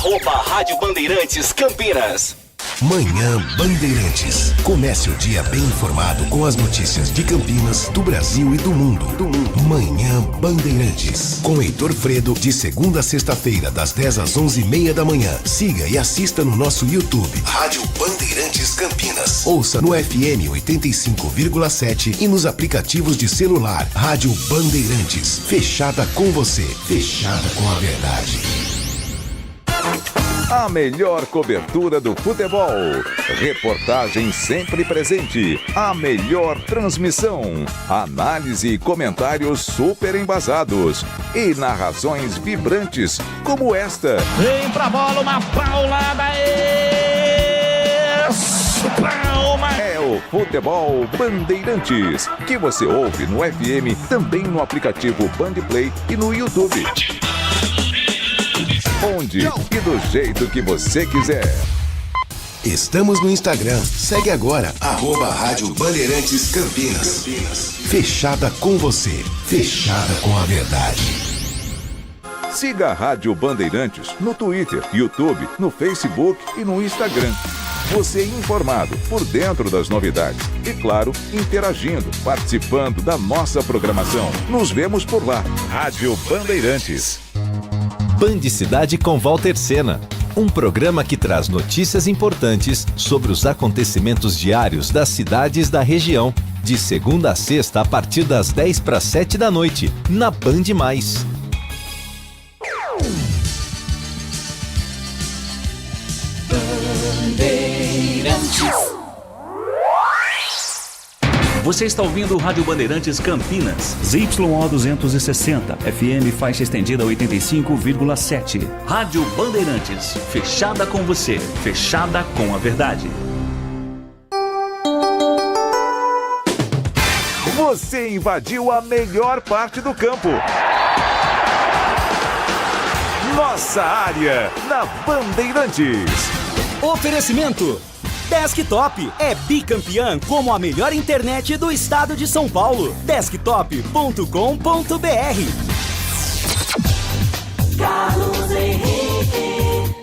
Rádio Bandeirantes Campinas. Manhã Bandeirantes. Comece o dia bem informado com as notícias de Campinas, do Brasil e do mundo. Manhã Bandeirantes. Com Heitor Fredo, de segunda a sexta-feira, das 10 às 11h30 da manhã. Siga e assista no nosso YouTube, Rádio Bandeirantes Campinas. Ouça no FM 85,7 e nos aplicativos de celular. Rádio Bandeirantes. Fechada com você. Fechada com a verdade. A melhor cobertura do futebol. Reportagem sempre presente. A melhor transmissão. Análise e comentários super embasados. E narrações vibrantes como esta. Vem pra bola, uma paulada. Palma. É o Futebol Bandeirantes, que você ouve no FM, também no aplicativo Bandplay e no YouTube. Onde e do jeito que você quiser. Estamos no Instagram. Segue agora, @Rádio Bandeirantes Campinas. Fechada com você. Fechada com a verdade. Siga a Rádio Bandeirantes no Twitter, YouTube, no Facebook e no Instagram. Você é informado, por dentro das novidades. E claro, interagindo, participando da nossa programação. Nos vemos por lá. Rádio Bandeirantes. Band Cidade com Walter Sena. Um programa que traz notícias importantes sobre os acontecimentos diários das cidades da região. De segunda a sexta, a partir das 6:50 da noite, na Band+. Você está ouvindo o Rádio Bandeirantes Campinas. ZYO 260, FM faixa estendida 85,7. Rádio Bandeirantes, fechada com você, fechada com a verdade. Você invadiu a melhor parte do campo. Nossa área, na Bandeirantes. Oferecimento Desktop é bicampeã como a melhor internet do estado de São Paulo. Desktop.com.br. Carlos Henrique.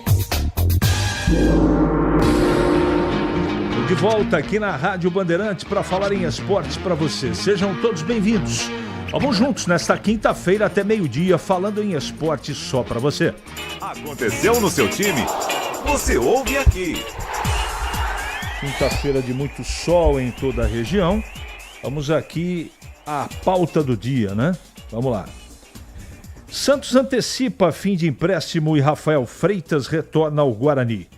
De volta aqui na Rádio Bandeirantes para falar em esportes para você. Sejam todos bem-vindos. Vamos juntos nesta quinta-feira até meio-dia falando em esportes só para você. Aconteceu no seu time? Você ouve aqui. Quinta-feira de muito sol em toda a região. Vamos aqui à pauta do dia, né? Vamos lá. Santos antecipa fim de empréstimo e Rafael Freitas retorna ao Guarani.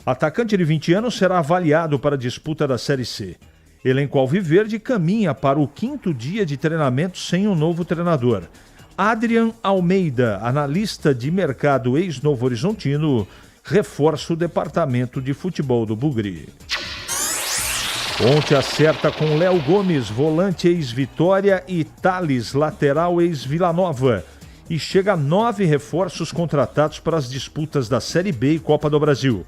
Atacante de 20 anos será avaliado para a disputa da Série C. Elenco alviverde caminha para o 5º dia de treinamento sem um novo treinador. Adrian Almeida, analista de mercado ex-Novo Horizontino, reforça o departamento de futebol do Bugre. Ponte acerta com Léo Gomes, volante ex-Vitória, e Thales, lateral ex-Vila Nova. E chega a 9 reforços contratados para as disputas da Série B e Copa do Brasil.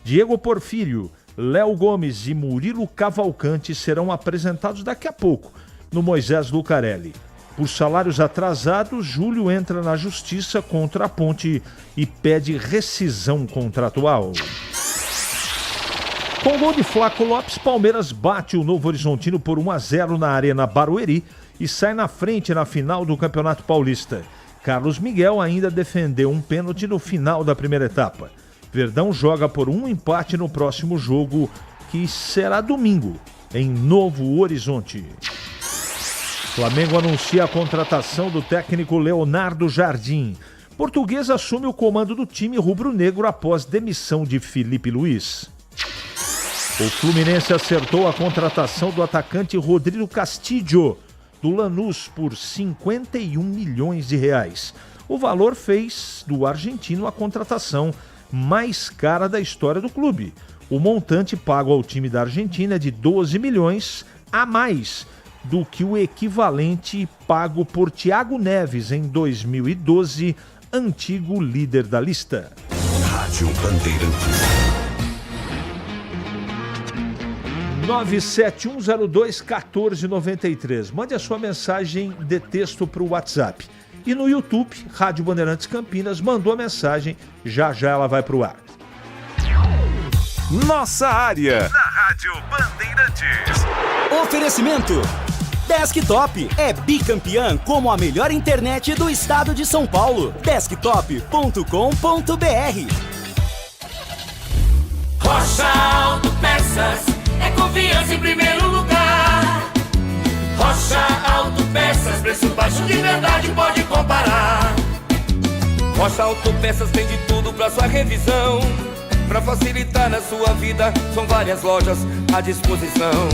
Diego Porfírio, Léo Gomes e Murilo Cavalcante serão apresentados daqui a pouco no Moisés Lucarelli. Por salários atrasados, Júlio entra na justiça contra a Ponte e pede rescisão contratual. Com gol de Flaco Lopes, Palmeiras bate o Novo Horizontino por 1-0 na Arena Barueri e sai na frente na final do Campeonato Paulista. Carlos Miguel ainda defendeu um pênalti no final da primeira etapa. Verdão joga por um empate no próximo jogo, que será domingo, em Novo Horizonte. Flamengo anuncia a contratação do técnico Leonardo Jardim. Português assume o comando do time rubro-negro após demissão de Felipe Luiz. O Fluminense acertou a contratação do atacante Rodrigo Castillo, do Lanús, por 51 milhões de reais. O valor fez do argentino a contratação mais cara da história do clube. O montante pago ao time da Argentina é de 12 milhões a mais do que o equivalente pago por Thiago Neves em 2012, antigo líder da lista. Rádio Bandeirantes. 97102-1493. Mande a sua mensagem de texto para o WhatsApp. E no YouTube, Rádio Bandeirantes Campinas, mandou a mensagem, já ela vai pro ar. Nossa área, na Rádio Bandeirantes. Oferecimento Desktop é bicampeã como a melhor internet do estado de São Paulo. Desktop.com.br. Rocha Autopeças é confiança em primeiro lugar. Rocha Autopeças, preço baixo de verdade, pode comparar. Rocha Autopeças tem de tudo pra sua revisão. Pra facilitar na sua vida, são várias lojas à disposição.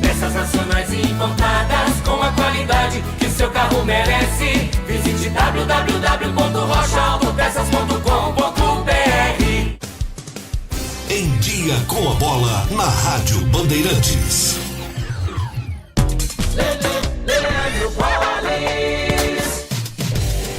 Peças nacionais e importadas com a qualidade que seu carro merece. Visite www.rochaautopeças.com.br. Em Dia com a Bola, na Rádio Bandeirantes.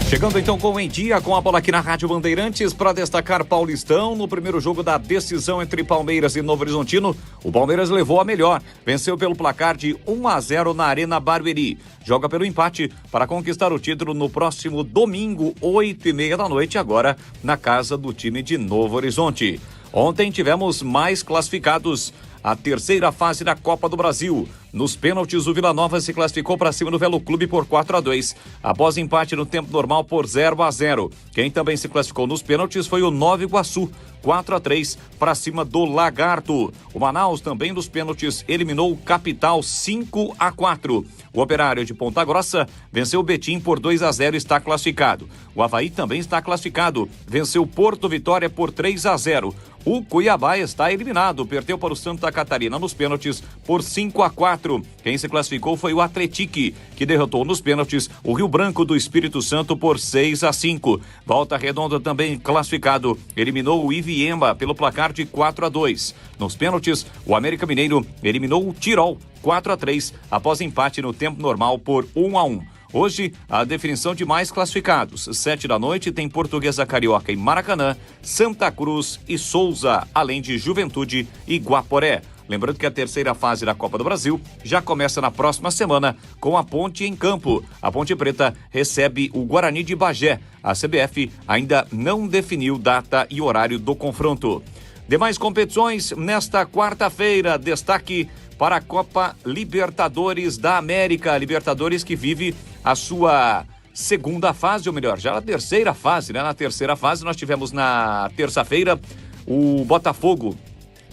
Chegando então com Em Dia com a Bola aqui na Rádio Bandeirantes para destacar Paulistão. No primeiro jogo da decisão entre Palmeiras e Novo Horizontino, o Palmeiras levou a melhor, venceu pelo placar de 1-0 na Arena Barueri. Joga pelo empate para conquistar o título no próximo domingo, 8h30 da noite, agora na casa do time de Novo Horizonte. Ontem tivemos mais classificados. A terceira fase da Copa do Brasil. Nos pênaltis, o Vila Nova se classificou para cima do Velo Clube por 4-2, após empate no tempo normal por 0-0. Quem também se classificou nos pênaltis foi o Nova Iguaçu, 4-3 para cima do Lagarto. O Manaus também nos pênaltis eliminou o Capital 5-4. O Operário de Ponta Grossa venceu o Betim por 2-0 e está classificado. O Avaí também está classificado, venceu Porto Vitória por 3-0. O Cuiabá está eliminado, perdeu para o Santa Catarina nos pênaltis por 5-4. Quem se classificou foi o Atletique, que derrotou nos pênaltis o Rio Branco do Espírito Santo por 6-5. Volta Redonda também classificado, eliminou o Iviema pelo placar de 4-2. Nos pênaltis, o América Mineiro eliminou o Tirol 4-3, após empate no tempo normal por 1-1. Hoje, a definição de mais classificados. 7 da noite tem Portuguesa Carioca e Maracanã, Santa Cruz e Souza, além de Juventude e Guaporé. Lembrando que a terceira fase da Copa do Brasil já começa na próxima semana com a Ponte em campo. A Ponte Preta recebe o Guarani de Bagé. A CBF ainda não definiu data e horário do confronto. Demais competições nesta quarta-feira. Destaque para a Copa Libertadores da América. Libertadores que vive a sua segunda fase, ou melhor, já a terceira fase, né? Na terceira fase nós tivemos na terça-feira o Botafogo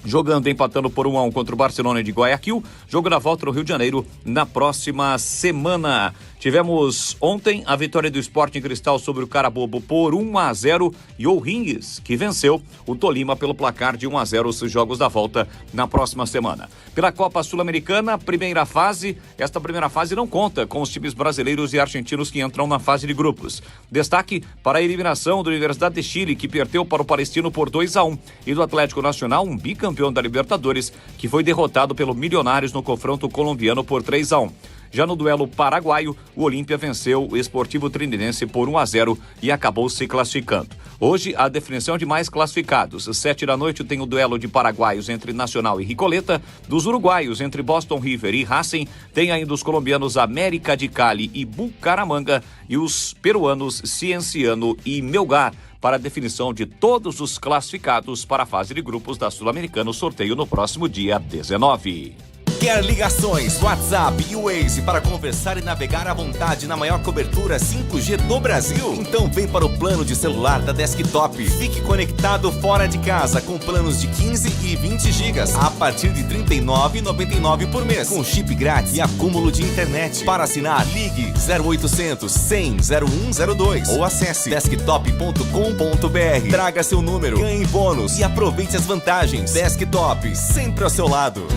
jogando, empatando por 1-1 contra o Barcelona de Guayaquil. Jogo da volta no Rio de Janeiro na próxima semana. Tivemos ontem a vitória do Sporting Cristal sobre o Carabobo por 1-0 e o Ringues, que venceu o Tolima pelo placar de 1-0 os jogos da volta na próxima semana. Pela Copa Sul-Americana, primeira fase, esta primeira fase não conta com os times brasileiros e argentinos que entram na fase de grupos. Destaque para a eliminação da Universidade de Chile, que perdeu para o Palestino por 2-1, e do Atlético Nacional, um bicampeão da Libertadores, que foi derrotado pelo Milionários no confronto colombiano por 3-1. Já no duelo paraguaio, o Olímpia venceu o Esportivo Trindense por 1-0 e acabou se classificando. Hoje, a definição de mais classificados. 7 da noite tem o duelo de paraguaios entre Nacional e Ricoleta. Dos uruguaios, entre Boston River e Racing. Tem ainda os colombianos América de Cali e Bucaramanga. E os peruanos Cienciano e Melgar, para a definição de todos os classificados para a fase de grupos da Sul-Americana. O sorteio no próximo dia 19. Quer ligações, WhatsApp e Waze para conversar e navegar à vontade na maior cobertura 5G do Brasil? Então vem para o plano de celular da Desktop. Fique conectado fora de casa com planos de 15 e 20 gigas a partir de R$ 39,99 por mês, com chip grátis e acúmulo de internet. Para assinar, ligue 0800 100 0102 ou acesse desktop.com.br. Traga seu número, ganhe bônus e aproveite as vantagens. Desktop, sempre ao seu lado.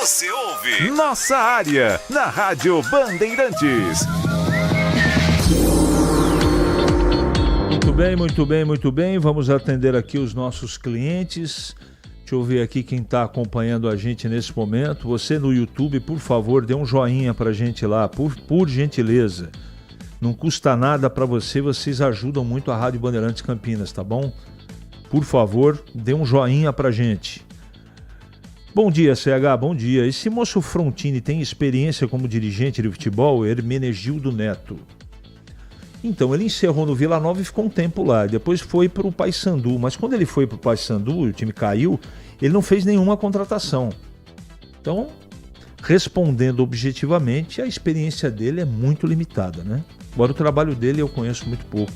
Você ouve Nossa Área, na Rádio Bandeirantes. Muito bem. Vamos atender aqui os nossos clientes. Deixa eu ver aqui quem está acompanhando a gente nesse momento. Você no YouTube, por favor, dê um joinha pra gente lá, por gentileza. Não custa nada para vocês ajudam muito a Rádio Bandeirantes Campinas, tá bom? Por favor, dê um joinha pra gente. Bom dia, CH, bom dia. Esse moço Frontini tem experiência como dirigente de futebol? Hermenegildo Neto. Então, ele encerrou no Vila Nova e ficou um tempo lá. Depois foi para o Paysandu. Mas quando ele foi para o Paysandu, o time caiu, ele não fez nenhuma contratação. Então, respondendo objetivamente, a experiência dele é muito limitada, né? Agora, o trabalho dele eu conheço muito pouco.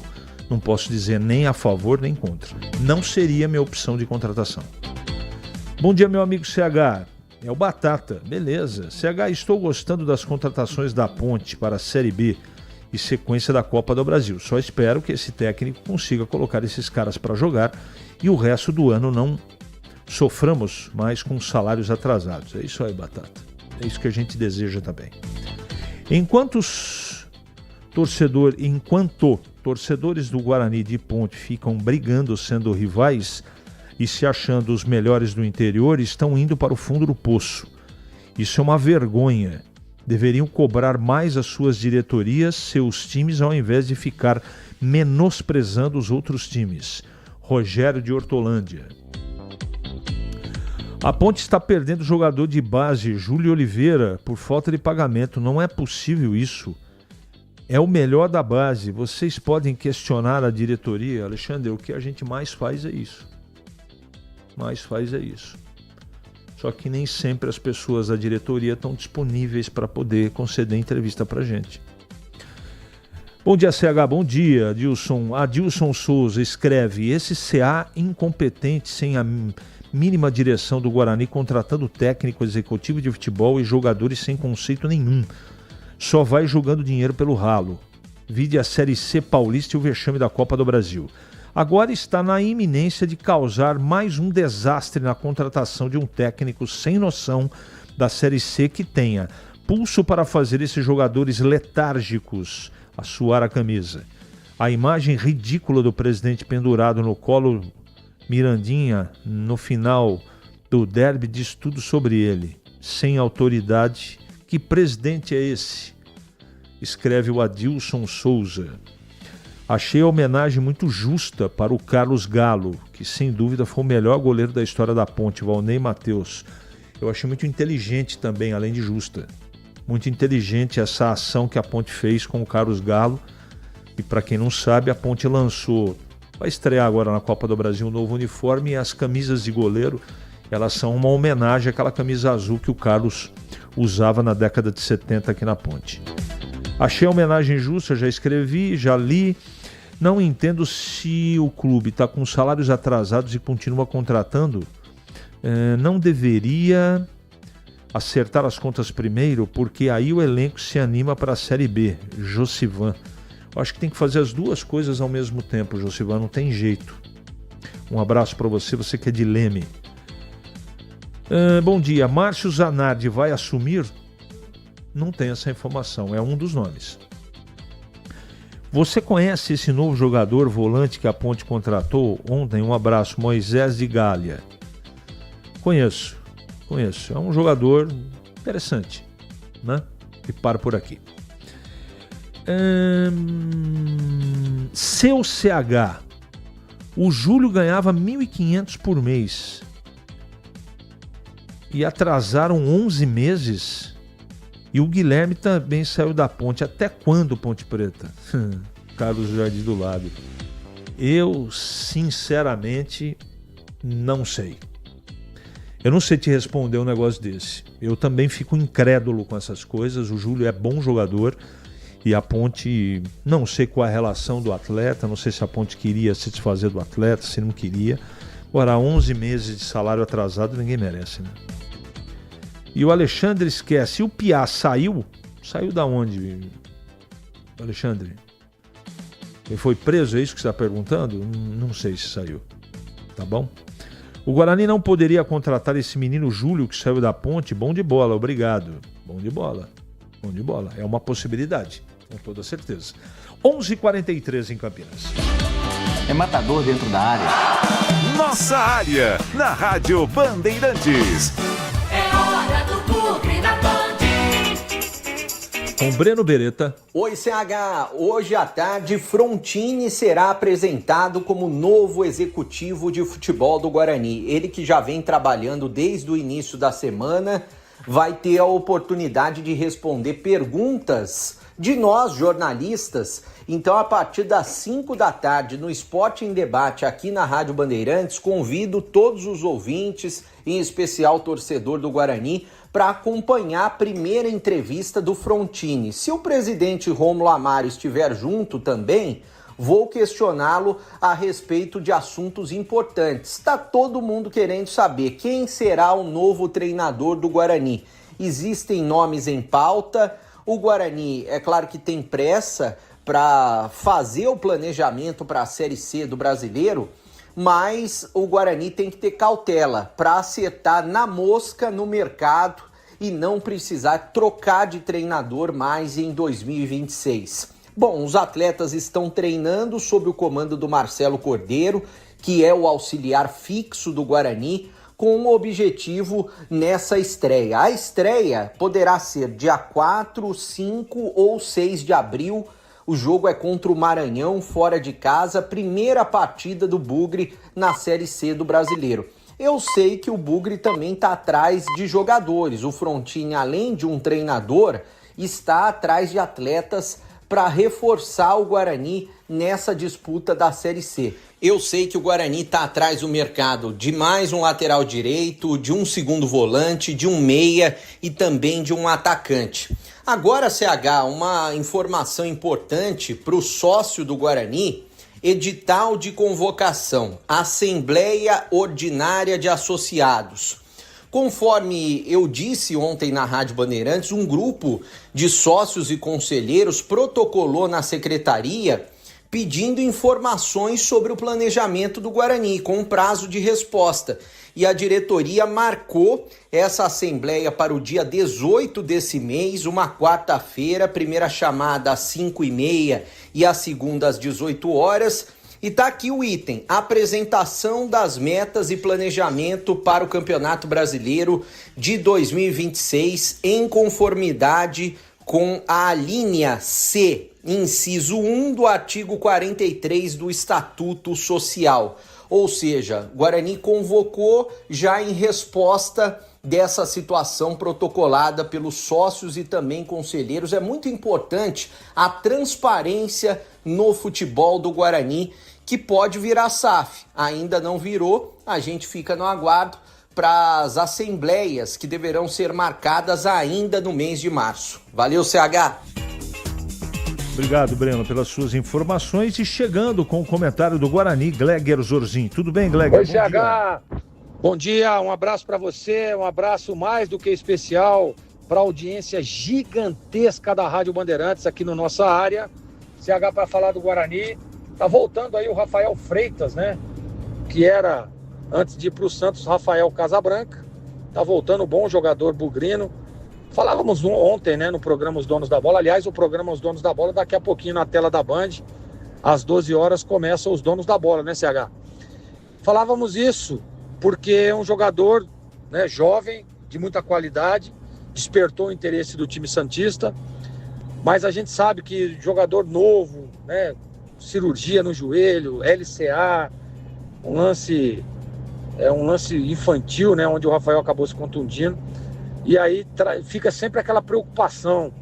Não posso dizer nem a favor nem contra. Não seria minha opção de contratação. Bom dia, meu amigo CH. É o Batata. Beleza. CH, estou gostando das contratações da Ponte para a Série B e sequência da Copa do Brasil. Só espero que esse técnico consiga colocar esses caras para jogar e o resto do ano não soframos mais com salários atrasados. É isso aí, Batata. É isso que a gente deseja também. Enquanto torcedores do Guarani de Ponte ficam brigando sendo rivais e se achando os melhores do interior, estão indo para o fundo do poço. Isso é uma vergonha. Deveriam cobrar mais as suas diretorias, seus times, ao invés de ficar menosprezando os outros times. Rogério de Hortolândia. A Ponte está perdendo o jogador de base, Júlio Oliveira, por falta de pagamento. Não é possível isso. É o melhor da base. Vocês podem questionar a diretoria. Alexandre, o que a gente mais faz é isso. Só que nem sempre as pessoas da diretoria estão disponíveis para poder conceder entrevista para a gente. Bom dia, CH. Bom dia, Adilson. Adilson Souza escreve: esse CA incompetente, sem a mínima direção do Guarani, contratando técnico executivo de futebol e jogadores sem conceito nenhum. Só vai jogando dinheiro pelo ralo. Vide a Série C paulista e o vexame da Copa do Brasil. Agora está na iminência de causar mais um desastre na contratação de um técnico sem noção da Série C que tenha pulso para fazer esses jogadores letárgicos a suar a camisa. A imagem ridícula do presidente pendurado no colo Mirandinha no final do derby diz tudo sobre ele. Sem autoridade, que presidente é esse? Escreve o Adilson Souza. Achei a homenagem muito justa para o Carlos Galo, que sem dúvida foi o melhor goleiro da história da Ponte, Valnei Matheus. Eu achei muito inteligente também, além de justa. Muito inteligente essa ação que a Ponte fez com o Carlos Galo. E para quem não sabe, a Ponte lançou, vai estrear agora na Copa do Brasil, um novo uniforme, e as camisas de goleiro, elas são uma homenagem àquela camisa azul que o Carlos usava na década de 70 aqui na Ponte. Achei a homenagem justa, já escrevi, já li. Não entendo se o clube está com salários atrasados e continua contratando. Não deveria acertar as contas primeiro, porque aí o elenco se anima para a Série B. Josivan. Eu acho que tem que fazer as duas coisas ao mesmo tempo, Josivan, não tem jeito. Um abraço para você, você que é de Leme. Bom dia, Márcio Zanardi vai assumir? Não tem essa informação, é um dos nomes. Você conhece esse novo jogador volante que a Ponte contratou ontem? Um abraço, Moisés de Galha. Conheço. É um jogador interessante, né? E paro por aqui. Seu CH, o Júlio ganhava 1.500 por mês e atrasaram 11 meses... E o Guilherme também saiu da Ponte. Até quando, Ponte Preta? Carlos Jardim do lado. Eu, sinceramente, não sei. Eu não sei te responder um negócio desse. Eu também fico incrédulo com essas coisas. O Júlio é bom jogador e a Ponte, não sei qual é a relação do atleta, não sei se a Ponte queria se desfazer do atleta, se não queria. Agora, 11 meses de salário atrasado ninguém merece, né? E o Alexandre esquece, o Piá saiu? Saiu da onde, Alexandre? Ele foi preso, é isso que você está perguntando? Não sei se saiu, tá bom? O Guarani não poderia contratar esse menino Júlio que saiu da Ponte? Bom de bola, obrigado. Bom de bola, é uma possibilidade, com toda certeza. 11h43 em Campinas. É matador dentro da área. Nossa área, na Rádio Bandeirantes. É hora do Bugre da Band. com Breno Beretta. Oi, CH. Hoje à tarde, Frontini será apresentado como novo executivo de futebol do Guarani. Ele que já vem trabalhando desde o início da semana, vai ter a oportunidade de responder perguntas de nós, jornalistas. Então, a partir das 5 da tarde, no Esporte em Debate, aqui na Rádio Bandeirantes, convido todos os ouvintes, em especial o torcedor do Guarani, para acompanhar a primeira entrevista do Frontini. Se o presidente Rômulo Amaro estiver junto também, vou questioná-lo a respeito de assuntos importantes. Está todo mundo querendo saber quem será o novo treinador do Guarani. Existem nomes em pauta. O Guarani, é claro que tem pressa para fazer o planejamento para a Série C do Brasileiro, mas o Guarani tem que ter cautela para acertar na mosca no mercado e não precisar trocar de treinador mais em 2026. Bom, os atletas estão treinando sob o comando do Marcelo Cordeiro, que é o auxiliar fixo do Guarani, com um objetivo nessa estreia. A estreia poderá ser dia 4, 5 ou 6 de abril. O jogo é contra o Maranhão, fora de casa, primeira partida do Bugre na Série C do Brasileiro. Eu sei que o Bugre também está atrás de jogadores. O Frontini, além de um treinador, está atrás de atletas para reforçar o Guarani nessa disputa da Série C. Eu sei que o Guarani está atrás do mercado de mais um lateral direito, de um segundo volante, de um meia e também de um atacante. Agora, CH, uma informação importante para o sócio do Guarani: edital de convocação, Assembleia Ordinária de Associados. Conforme eu disse ontem na Rádio Bandeirantes, um grupo de sócios e conselheiros protocolou na secretaria pedindo informações sobre o planejamento do Guarani, com um prazo de resposta. E a diretoria marcou essa assembleia para o dia 18 desse mês, uma quarta-feira, primeira chamada às 5h30 e a segunda às 18 horas. E tá aqui o item: apresentação das metas e planejamento para o Campeonato Brasileiro de 2026 em conformidade com a linha C, inciso 1 do artigo 43 do Estatuto Social. Ou seja, Guarani convocou já em resposta dessa situação protocolada pelos sócios e também conselheiros. É muito importante a transparência no futebol do Guarani, que pode virar SAF. Ainda não virou, a gente fica no aguardo para as assembleias que deverão ser marcadas ainda no mês de março. Valeu, CH! Obrigado, Breno, pelas suas informações. E chegando com o comentário do Guarani, Gleger Zorzin. Tudo bem, Gleger? Oi, CH! Bom dia, um abraço para você, um abraço mais do que especial para a audiência gigantesca da Rádio Bandeirantes aqui na nossa área. CH, para falar do Guarani, tá voltando aí o Rafael Freitas, né? Que era, antes de ir para o Santos, Rafael Casabranca. Tá voltando, bom jogador bugrino. Falávamos ontem, né, no programa Os Donos da Bola. Aliás, o programa Os Donos da Bola, daqui a pouquinho na tela da Band, às 12 horas, começa Os Donos da Bola, né, CH? Falávamos isso porque é um jogador, né, jovem, de muita qualidade, despertou o interesse do time santista, mas a gente sabe que jogador novo, né, cirurgia no joelho, LCA, um lance infantil, né, onde o Rafael acabou se contundindo. E aí fica sempre aquela preocupação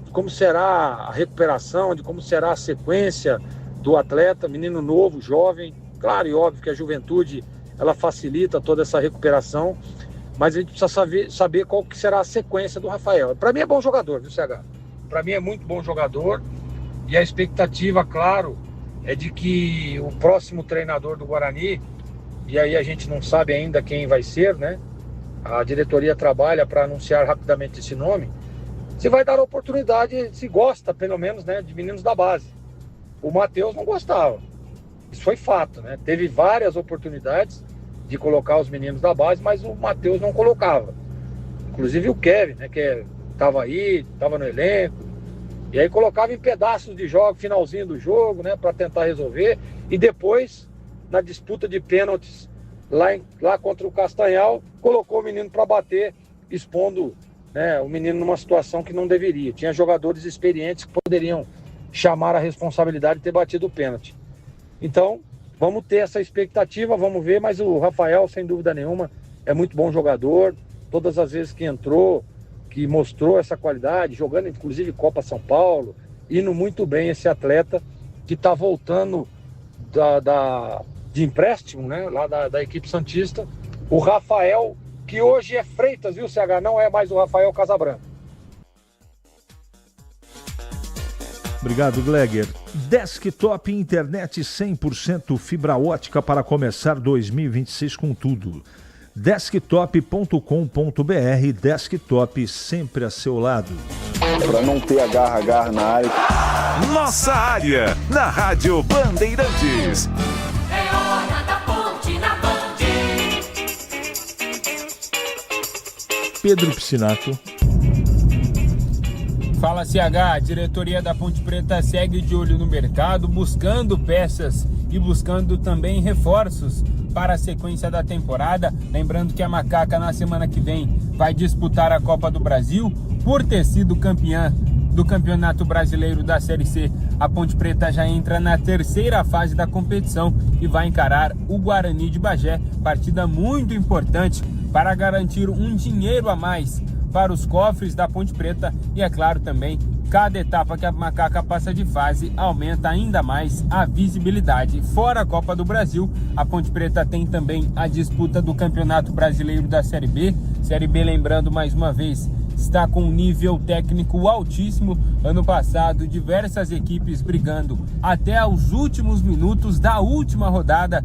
de como será a recuperação, de como será a sequência do atleta, menino novo, jovem. Claro e óbvio que a juventude, ela facilita toda essa recuperação, mas a gente precisa saber qual que será a sequência do Rafael. Para mim é bom jogador, viu, CH? Para mim é muito bom jogador, e a expectativa, claro, é de que o próximo treinador do Guarani, e aí a gente não sabe ainda quem vai ser, né? A diretoria trabalha para anunciar rapidamente esse nome. Se vai dar a oportunidade, se gosta pelo menos, né, de meninos da base. O Matheus não gostava, isso foi fato, né? Teve várias oportunidades de colocar os meninos da base, mas o Matheus não colocava. Inclusive o Kevin, né, que estava aí, estava no elenco, e aí colocava em pedaços de jogo, finalzinho do jogo, né, para tentar resolver. E depois, na disputa de pênaltis lá contra o Castanhal, colocou o menino para bater, expondo né, o menino numa situação que não deveria. Tinha jogadores experientes que poderiam chamar a responsabilidade e ter batido o pênalti. Então, vamos ter essa expectativa, vamos ver, mas o Rafael, sem dúvida nenhuma, é muito bom jogador. Todas as vezes que entrou, que mostrou essa qualidade, jogando inclusive Copa São Paulo, indo muito bem esse atleta que está voltando de empréstimo, né, lá da equipe santista, o Rafael, que hoje é Freitas, viu, CH? Não é mais o Rafael Casabranca. Obrigado, Gleger. Desktop Internet 100% fibra ótica para começar 2026 com tudo. Desktop.com.br, Desktop sempre a seu lado. Para não ter agarra na área. Nossa área, na Rádio Bandeirantes. É hora da ponte na Band. Pedro Piscinato. Fala CH, a diretoria da Ponte Preta segue de olho no mercado, buscando peças e buscando também reforços para a sequência da temporada. Lembrando que a Macaca na semana que vem vai disputar a Copa do Brasil. Por ter sido campeã do Campeonato Brasileiro da Série C, a Ponte Preta já entra na terceira fase da competição e vai encarar o Guarani de Bagé, partida muito importante para garantir um dinheiro a mais para os cofres da Ponte Preta e, é claro, também, cada etapa que a Macaca passa de fase aumenta ainda mais a visibilidade. Fora a Copa do Brasil, a Ponte Preta tem também a disputa do Campeonato Brasileiro da Série B. Série B, lembrando mais uma vez, está com um nível técnico altíssimo. Ano passado, diversas equipes brigando até aos últimos minutos da última rodada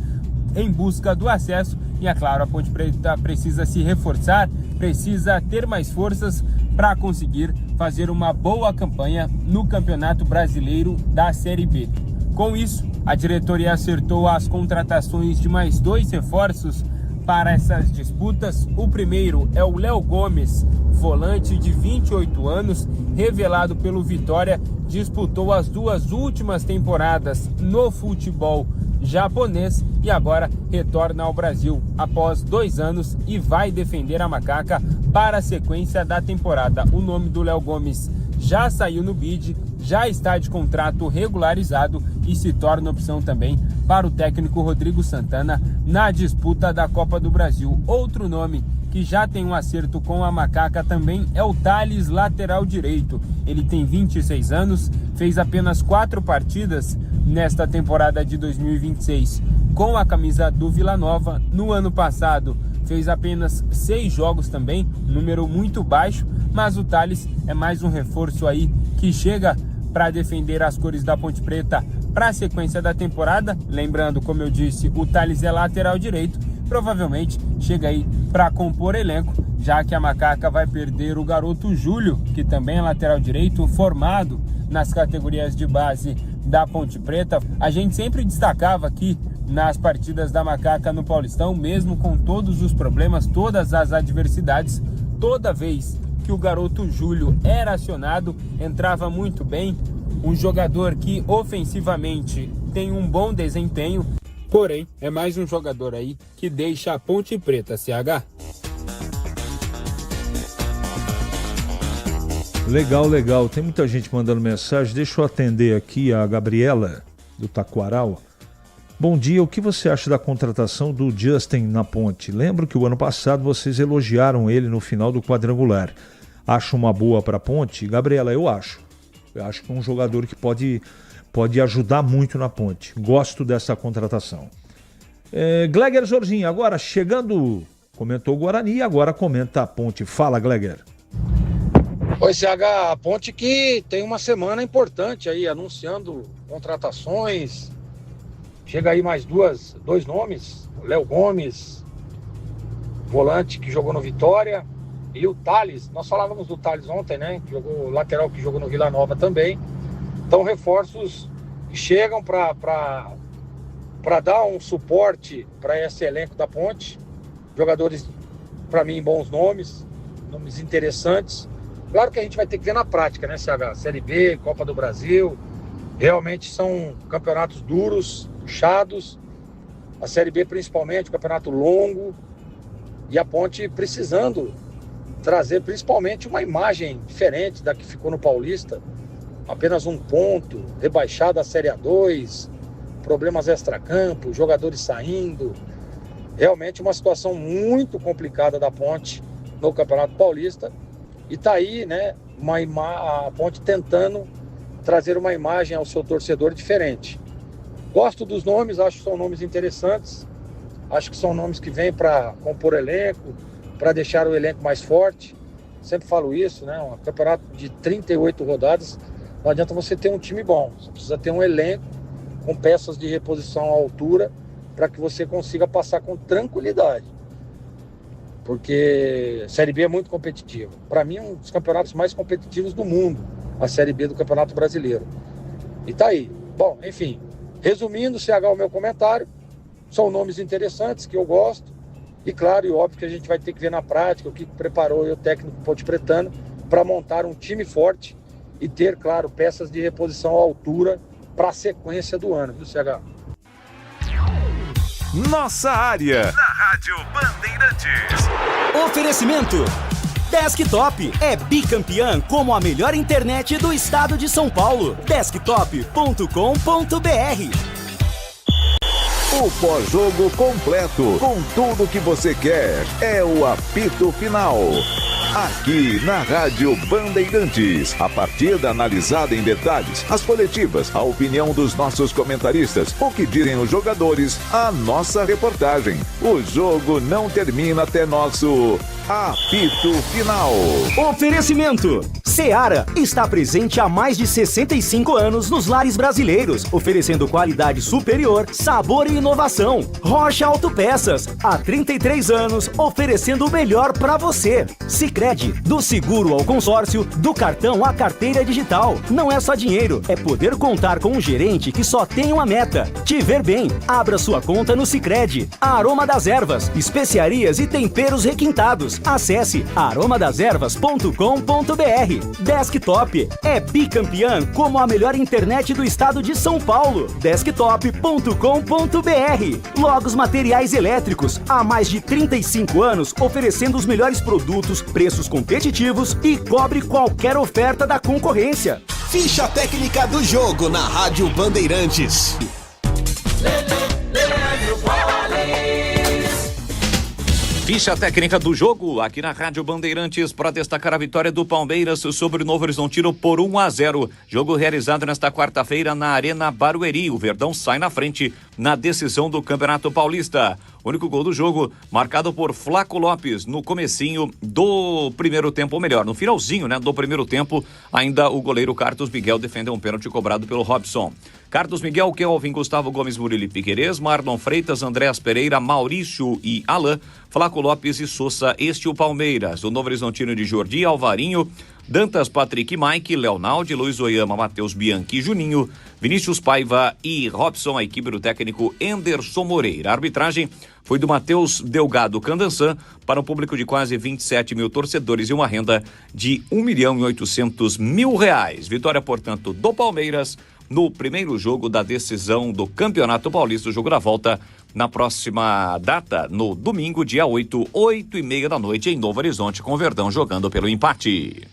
em busca do acesso. E, é claro, a Ponte Preta precisa se reforçar, precisa ter mais forças para conseguir fazer uma boa campanha no Campeonato Brasileiro da Série B. Com isso, a diretoria acertou as contratações de mais 2 reforços para essas disputas. O primeiro é o Léo Gomes, volante de 28 anos, revelado pelo Vitória, disputou as 2 últimas temporadas no futebol japonês e agora retorna ao Brasil após 2 anos e vai defender a Macaca para a sequência da temporada. O nome do Léo Gomes já saiu no bid, já está de contrato regularizado e se torna opção também para o técnico Rodrigo Santana na disputa da Copa do Brasil. Outro nome que já tem um acerto com a Macaca também é o Thales, lateral direito. Ele tem 26 anos, fez apenas 4 partidas nesta temporada de 2026 com a camisa do Vila Nova. No ano passado fez apenas 6 jogos também, número muito baixo, mas o Thales é mais um reforço aí que chega para defender as cores da Ponte Preta para a sequência da temporada. Lembrando, como eu disse, o Thales é lateral direito, provavelmente chega aí para compor elenco, já que a Macaca vai perder o garoto Júlio, que também é lateral direito, formado nas categorias de base da Ponte Preta. A gente sempre destacava aqui nas partidas da Macaca no Paulistão, mesmo com todos os problemas, todas as adversidades, toda vez que o garoto Júlio era acionado, entrava muito bem. Um jogador que ofensivamente tem um bom desempenho, porém é mais um jogador aí que deixa a Ponte Preta CH. Legal, legal. Tem muita gente mandando mensagem. Deixa eu atender aqui a Gabriela, do Taquaral. Bom dia, o que você acha da contratação do Justin na Ponte? Lembro que o ano passado vocês elogiaram ele no final do quadrangular. Acha uma boa para a Ponte? Gabriela, eu acho. Eu acho que é um jogador que pode ajudar muito na Ponte. Gosto dessa contratação. Gleger Jorginho, agora chegando, comentou o Guarani, agora comenta a Ponte. Fala, Gleger. Oi, CH, a Ponte que tem uma semana importante aí, anunciando contratações. Chega aí mais 2 nomes, o Léo Gomes, volante que jogou no Vitória, e o Thales. Nós falávamos do Thales ontem, né? Que jogou lateral, que jogou no Vila Nova também. Então, reforços que chegam para dar um suporte para esse elenco da Ponte. Jogadores, para mim, bons nomes interessantes. Claro que a gente vai ter que ver na prática, né, CH? Série B, Copa do Brasil, realmente são campeonatos duros, puxados. A Série B principalmente, campeonato longo. E a Ponte precisando trazer principalmente uma imagem diferente da que ficou no Paulista. Apenas um ponto, rebaixado à Série A2, problemas extracampo, jogadores saindo. Realmente uma situação muito complicada da Ponte no Campeonato Paulista. E tá aí, né, a Ponte tentando trazer uma imagem ao seu torcedor diferente. Gosto dos nomes, acho que são nomes interessantes. Acho que são nomes que vêm para compor elenco, para deixar o elenco mais forte. Sempre falo isso, né? Um campeonato de 38 rodadas, não adianta você ter um time bom. Você precisa ter um elenco com peças de reposição à altura para que você consiga passar com tranquilidade. Porque a Série B é muito competitiva. Para mim, um dos campeonatos mais competitivos do mundo, a Série B do Campeonato Brasileiro. E tá aí. Bom, enfim, resumindo, CH, o meu comentário, são nomes interessantes que eu gosto. E claro e óbvio que a gente vai ter que ver na prática o que preparou o técnico Ponte Pretano para montar um time forte e ter, claro, peças de reposição à altura para a sequência do ano, viu, CH? Nossa área, na Rádio Bandeirantes. Oferecimento Desktop é bicampeã como a melhor internet do estado de São Paulo. Desktop.com.br. O pós-jogo completo, com tudo que você quer, é o apito final. Aqui na Rádio Bandeirantes, a partida analisada em detalhes, as coletivas, a opinião dos nossos comentaristas, o que dizem os jogadores, a nossa reportagem. O jogo não termina até nosso apito final. Oferecimento Seara está presente há mais de 65 anos nos lares brasileiros, oferecendo qualidade superior, sabor e inovação. Rocha Autopeças, há 33 anos, oferecendo o melhor para você. Sicredi, do seguro ao consórcio, do cartão à carteira digital. Não é só dinheiro, é poder contar com um gerente que só tem uma meta: te ver bem. Abra sua conta no Sicredi. Aroma das Ervas, especiarias e temperos requintados. Acesse aromadeservas.com.br. Desktop é bicampeã como a melhor internet do estado de São Paulo. Desktop.com.br. Logos Materiais Elétricos, há mais de 35 anos oferecendo os melhores produtos, preços competitivos e cobre qualquer oferta da concorrência. Ficha técnica do jogo na Rádio Bandeirantes. Ficha técnica do jogo aqui na Rádio Bandeirantes para destacar a vitória do Palmeiras sobre o Novo Horizontino por 1-0. Jogo realizado nesta quarta-feira na Arena Barueri. O Verdão sai na frente na decisão do Campeonato Paulista. O único gol do jogo marcado por Flaco Lopes no comecinho do primeiro tempo, ou melhor, no finalzinho, né, do primeiro tempo. Ainda o goleiro Carlos Miguel defendeu um pênalti cobrado pelo Robson. Carlos Miguel, Kelvin, Gustavo Gomes, Murilo e Piquerez, Marlon Freitas, Andréas Pereira, Maurício e Alain, Flaco Lopes e Sousa, este o Palmeiras. O Novo Horizontino de Jordi, Alvarinho, Dantas, Patrick, Mike, Leonaldi, Luiz Oyama, Matheus Bianchi, Juninho, Vinícius Paiva e Robson, a equipe do técnico Enderson Moreira. A arbitragem foi do Matheus Delgado Candançan para um público de quase 27 mil torcedores e uma renda de R$1.800.000. Vitória, portanto, do Palmeiras no primeiro jogo da decisão do Campeonato Paulista, o jogo da volta na próxima data, no domingo, dia 8h30 da noite, em Novo Horizonte, com o Verdão jogando pelo empate.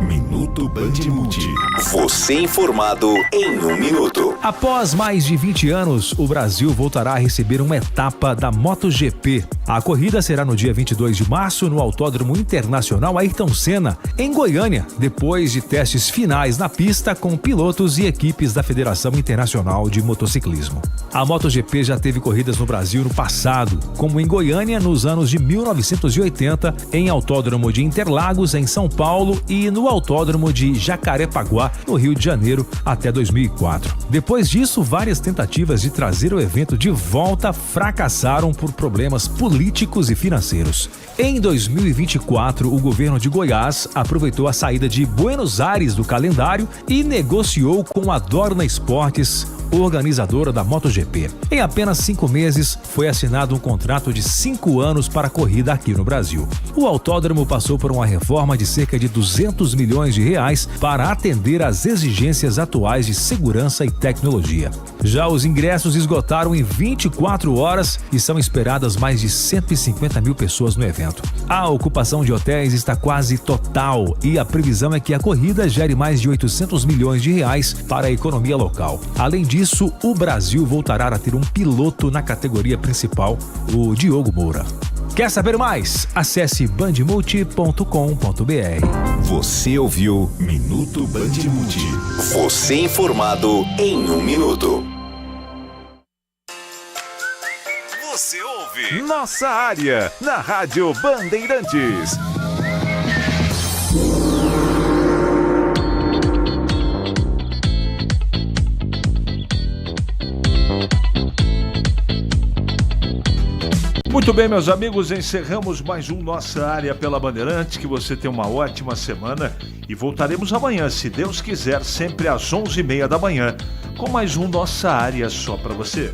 Minuto Bandimulti. Você informado em 1 minuto. Após mais de 20 anos, o Brasil voltará a receber uma etapa da MotoGP. A corrida será no dia 22 de março no Autódromo Internacional Ayrton Senna, em Goiânia, depois de testes finais na pista com pilotos e equipes da Federação Internacional de Motociclismo. A MotoGP já teve corridas no Brasil no passado, como em Goiânia nos anos de 1980, em Autódromo de Interlagos, em São Paulo, e no Autódromo de Jacarepaguá, no Rio de Janeiro, até 2004. Depois disso, várias tentativas de trazer o evento de volta fracassaram por problemas políticos e financeiros. Em 2024, o governo de Goiás aproveitou a saída de Buenos Aires do calendário e negociou com a Dorna Esportes organizadora da MotoGP. Em apenas 5 meses, foi assinado um contrato de 5 anos para a corrida aqui no Brasil. O autódromo passou por uma reforma de cerca de 200 milhões de reais para atender às exigências atuais de segurança e tecnologia. Já os ingressos esgotaram em 24 horas e são esperadas mais de 150 mil pessoas no evento. A ocupação de hotéis está quase total e a previsão é que a corrida gere mais de 800 milhões de reais para a economia local. Além disso, o Brasil voltará a ter um piloto na categoria principal, o Diogo Moura. Quer saber mais? Acesse bandmulti.com.br. Você ouviu Minuto Bandmulti. Você informado em 1 minuto. Você ouve Nossa Área na Rádio Bandeirantes. Muito bem, meus amigos, encerramos mais um Nossa Área pela Bandeirantes. Que você tenha uma ótima semana e voltaremos amanhã, se Deus quiser, sempre às 11h30 da manhã, com mais um Nossa Área só para você.